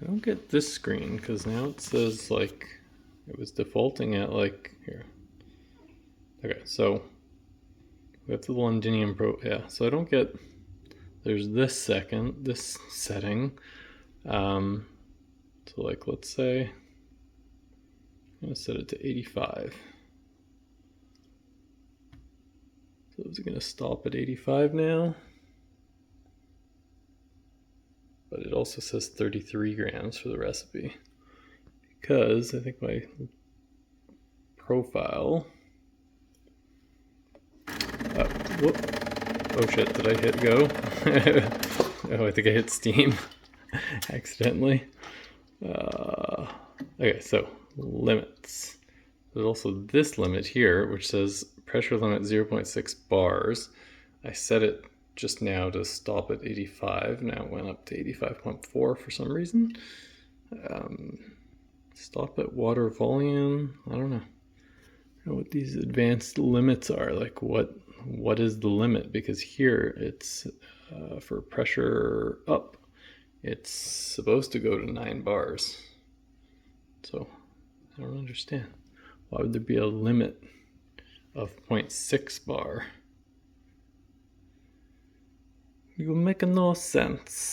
I don't get this screen because now it says like it was defaulting at like here. Okay, so we have the Londinium Pro. Yeah, so I don't get. There's this setting. So like let's say I'm gonna set it to 85. So is it gonna stop at 85 now? But it also says 33 grams for the recipe because I think my profile. Whoop. Oh shit, did I hit go? Oh, I think I hit Steam accidentally. Okay, so limits. There's also this limit here, which says pressure limit 0.6 bars. I set it just now to stop at 85. Now it went up to 85.4 for some reason. Stop at water volume. I don't know what these advanced limits are. Like what is the limit? Because here it's for pressure up, it's supposed to go to 9 bars. So I don't understand. Why would there be a limit of 0.6 bar? You make no sense.